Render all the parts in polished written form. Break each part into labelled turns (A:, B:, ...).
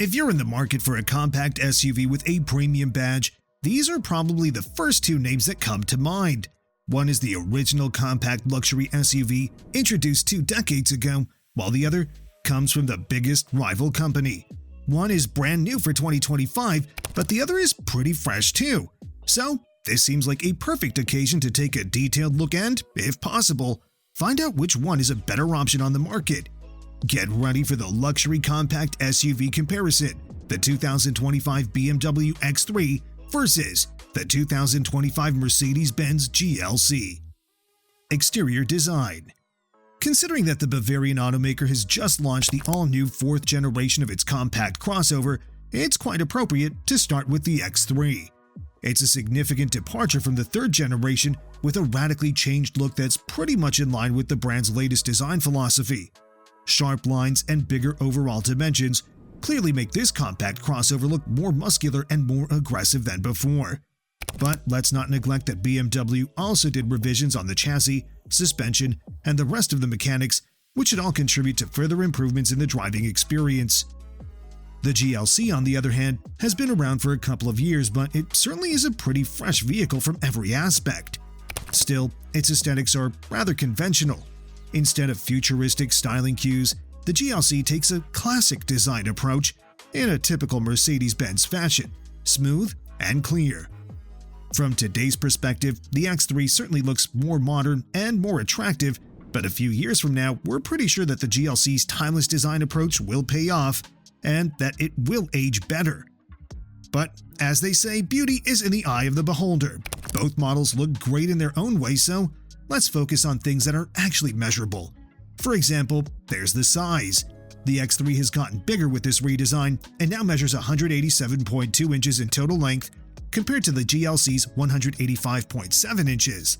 A: If you're in the market for a compact SUV with a premium badge, these are probably the first two names that come to mind. One is the original compact luxury SUV introduced 2 decades ago, while the other comes from the biggest rival company. One is brand new for 2025, but the other is pretty fresh too. So, this seems like a perfect occasion to take a detailed look and, if possible, find out which one is a better option on the market. Get ready for the luxury compact SUV comparison, the 2025 BMW X3 versus the 2025 Mercedes-Benz GLC. Exterior design. Considering that the Bavarian automaker has just launched the all-new 4th generation of its compact crossover, it's quite appropriate to start with the X3. It's a significant departure from the 3rd generation with a radically changed look that's pretty much in line with the brand's latest design philosophy. Sharp lines and bigger overall dimensions clearly make this compact crossover look more muscular and more aggressive than before. But let's not neglect that BMW also did revisions on the chassis, suspension, and the rest of the mechanics, which should all contribute to further improvements in the driving experience. The GLC, on the other hand, has been around for a couple of years, but it certainly is a pretty fresh vehicle from every aspect. Still, its aesthetics are rather conventional. Instead of futuristic styling cues, the GLC takes a classic design approach in a typical Mercedes-Benz fashion, smooth and clear. From today's perspective, the X3 certainly looks more modern and more attractive, but a few years from now, we're pretty sure that the GLC's timeless design approach will pay off and that it will age better. But as they say, beauty is in the eye of the beholder. Both models look great in their own way, so let's focus on things that are actually measurable. For example, there's the size. The X3 has gotten bigger with this redesign and now measures 187.2 inches in total length compared to the GLC's 185.7 inches.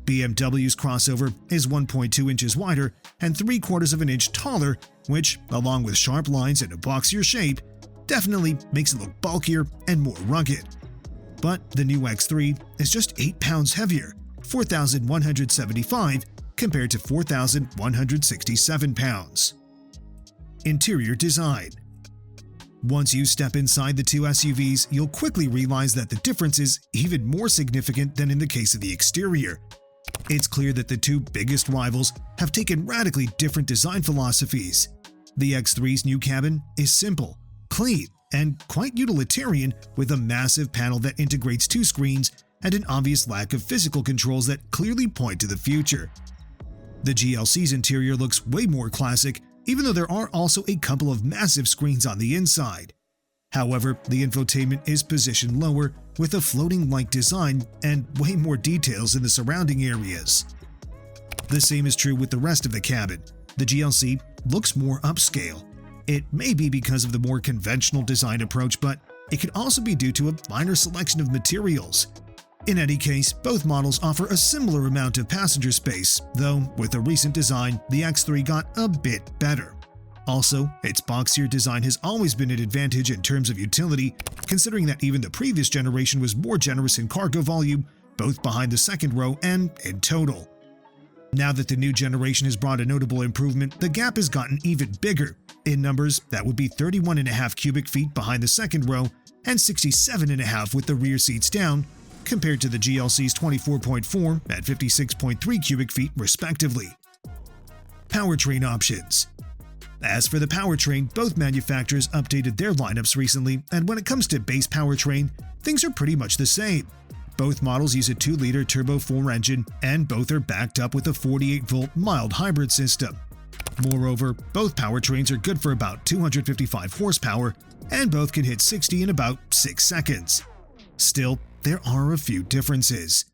A: BMW's crossover is 1.2 inches wider and 3/4 of an inch taller, which, along with sharp lines and a boxier shape, definitely makes it look bulkier and more rugged. But the new X3 is just 8 pounds heavier, 4,175 compared to 4,167 pounds. Interior design. Once you step inside the two SUVs, you'll quickly realize that the difference is even more significant than in the case of the exterior. It's clear that the two biggest rivals have taken radically different design philosophies. The X3's new cabin is simple, clean, and quite utilitarian, with a massive panel that integrates 2 screens and an obvious lack of physical controls that clearly point to the future. The GLC's interior looks way more classic, even though there are also a couple of massive screens on the inside. However, the infotainment is positioned lower with a floating light design and way more details in the surrounding areas. The same is true with the rest of the cabin. The GLC looks more upscale. It may be because of the more conventional design approach, but it could also be due to a minor selection of materials. In any case, both models offer a similar amount of passenger space, though with the recent design, the X3 got a bit better. Also, its boxier design has always been an advantage in terms of utility, considering that even the previous generation was more generous in cargo volume, both behind the second row and in total. Now that the new generation has brought a notable improvement, the gap has gotten even bigger. In numbers, that would be 31.5 cubic feet behind the second row and 67.5 with the rear seats down, compared to the GLC's 24.4 and 56.3 cubic feet respectively. Powertrain options. As for the powertrain, both manufacturers updated their lineups recently, and when it comes to base powertrain, things are pretty much the same. Both models use a 2-liter Turbo 4 engine, and both are backed up with a 48-volt mild hybrid system. Moreover, both powertrains are good for about 255 horsepower, and both can hit 60 in about 6 seconds. Still, there are a few differences.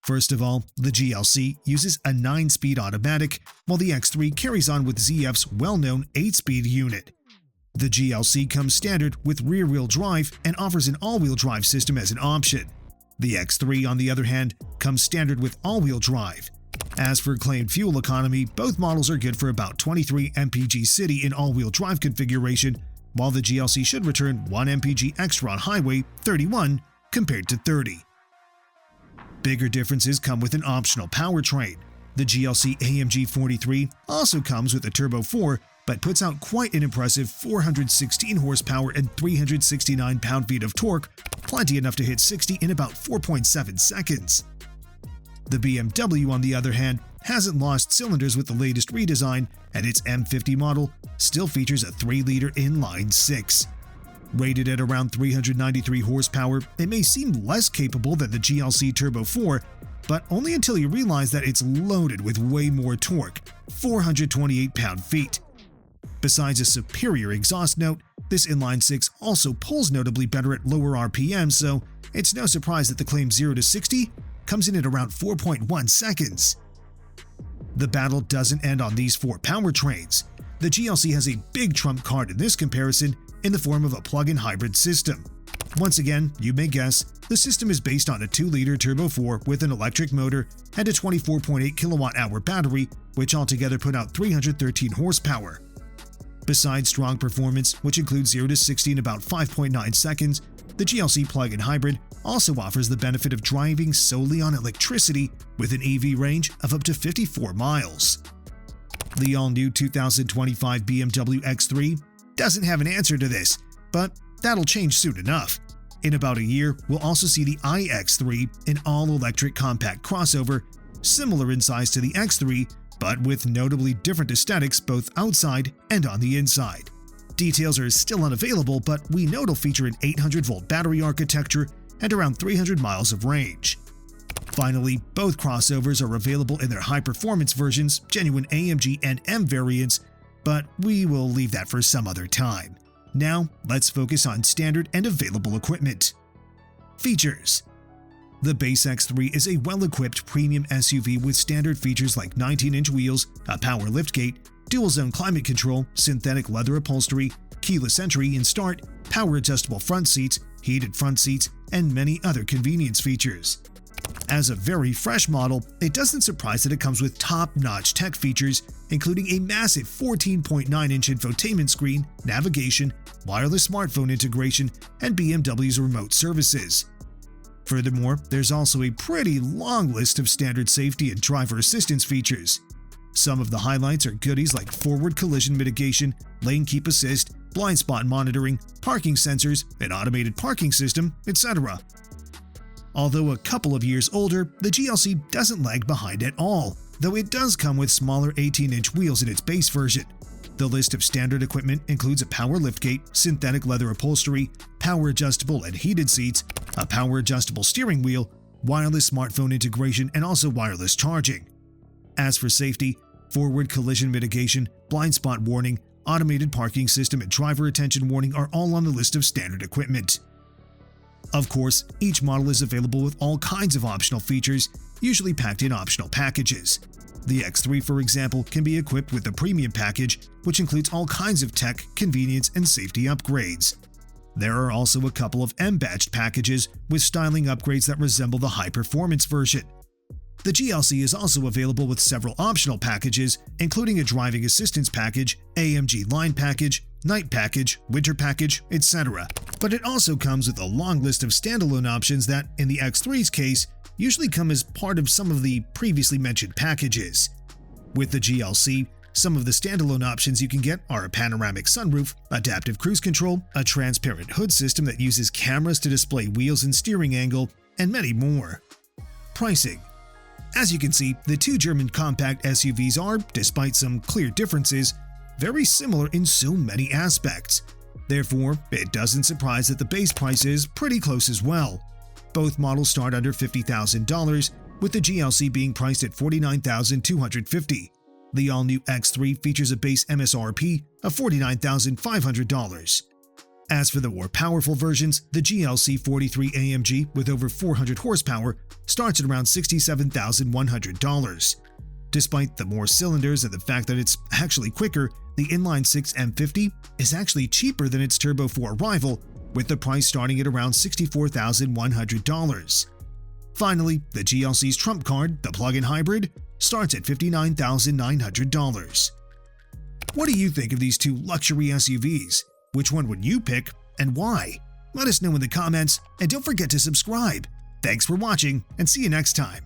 A: First of all, the GLC uses a 9-speed automatic, while the X3 carries on with ZF's well-known 8-speed unit. The GLC comes standard with rear-wheel drive and offers an all-wheel drive system as an option. The X3, on the other hand, comes standard with all-wheel drive. As for claimed fuel economy, both models are good for about 23 mpg city in all-wheel drive configuration, while the GLC should return 1 mpg extra on highway, 31 compared to 30. Bigger differences come with an optional powertrain. The GLC AMG 43 also comes with a Turbo 4, but puts out quite an impressive 416 horsepower and 369 pound-feet of torque, plenty enough to hit 60 in about 4.7 seconds. The BMW, on the other hand, hasn't lost cylinders with the latest redesign, and its M50 model still features a 3-liter inline-6. Rated at around 393 horsepower, it may seem less capable than the GLC Turbo 4, but only until you realize that it's loaded with way more torque, 428 pound-feet. Besides a superior exhaust note, this inline-6 also pulls notably better at lower RPM, so it's no surprise that the claimed 0 to 60 comes in at around 4.1 seconds. The battle doesn't end on these 4 powertrains. The GLC has a big trump card in this comparison in the form of a plug-in hybrid system. Once again, you may guess, the system is based on a 2-liter Turbo 4 with an electric motor and a 24.8 kilowatt-hour battery, which altogether put out 313 horsepower. Besides strong performance, which includes 0 to 60 in about 5.9 seconds, the GLC plug-in hybrid also offers the benefit of driving solely on electricity with an EV range of up to 54 miles. The all-new 2025 BMW X3 doesn't have an answer to this, but that'll change soon enough. In about a year, we'll also see the iX3, an all-electric compact crossover, similar in size to the X3, but with notably different aesthetics both outside and on the inside. Details are still unavailable, but we know it'll feature an 800-volt battery architecture and around 300 miles of range. Finally, both crossovers are available in their high-performance versions, genuine AMG and M variants, but we will leave that for some other time. Now, let's focus on standard and available equipment. Features. The base X3 is a well-equipped premium SUV with standard features like 19-inch wheels, a power liftgate, dual-zone climate control, synthetic leather upholstery, keyless entry and start, power-adjustable front seats, heated front seats, and many other convenience features. As a very fresh model, it doesn't surprise that it comes with top-notch tech features, including a massive 14.9-inch infotainment screen, navigation, wireless smartphone integration, and BMW's remote services. Furthermore, there's also a pretty long list of standard safety and driver assistance features. Some of the highlights are goodies like forward collision mitigation, lane keep assist, blind spot monitoring, parking sensors, an automated parking system, etc. Although a couple of years older, the GLC doesn't lag behind at all, though it does come with smaller 18-inch wheels in its base version. The list of standard equipment includes a power liftgate, synthetic leather upholstery, power-adjustable and heated seats, a power-adjustable steering wheel, wireless smartphone integration, and also wireless charging. As for safety, forward collision mitigation, blind spot warning, automated parking system, and driver attention warning are all on the list of standard equipment. Of course, each model is available with all kinds of optional features, usually packed in optional packages. The X3, for example, can be equipped with the Premium package, which includes all kinds of tech, convenience, and safety upgrades. There are also a couple of M-badged packages with styling upgrades that resemble the high-performance version. The GLC is also available with several optional packages, including a driving assistance package, AMG line package, night package, winter package, etc. But it also comes with a long list of standalone options that, in the X3's case, usually come as part of some of the previously mentioned packages. With the GLC, some of the standalone options you can get are a panoramic sunroof, adaptive cruise control, a transparent hood system that uses cameras to display wheels and steering angle, and many more. Pricing. As you can see, the two German compact SUVs are, despite some clear differences, very similar in so many aspects. Therefore, it doesn't surprise that the base price is pretty close as well. Both models start under $50,000, with the GLC being priced at $49,250. The all-new X3 features a base MSRP of $49,500. As for the more powerful versions, the GLC 43 AMG with over 400 horsepower starts at around $67,100. Despite the more cylinders and the fact that it's actually quicker, the inline-6 M50 is actually cheaper than its Turbo 4 rival, with the price starting at around $64,100. Finally, the GLC's trump card, the plug-in hybrid, starts at $59,900. What do you think of these two luxury SUVs? Which one would you pick and why? Let us know in the comments, and don't forget to subscribe. Thanks for watching, and see you next time.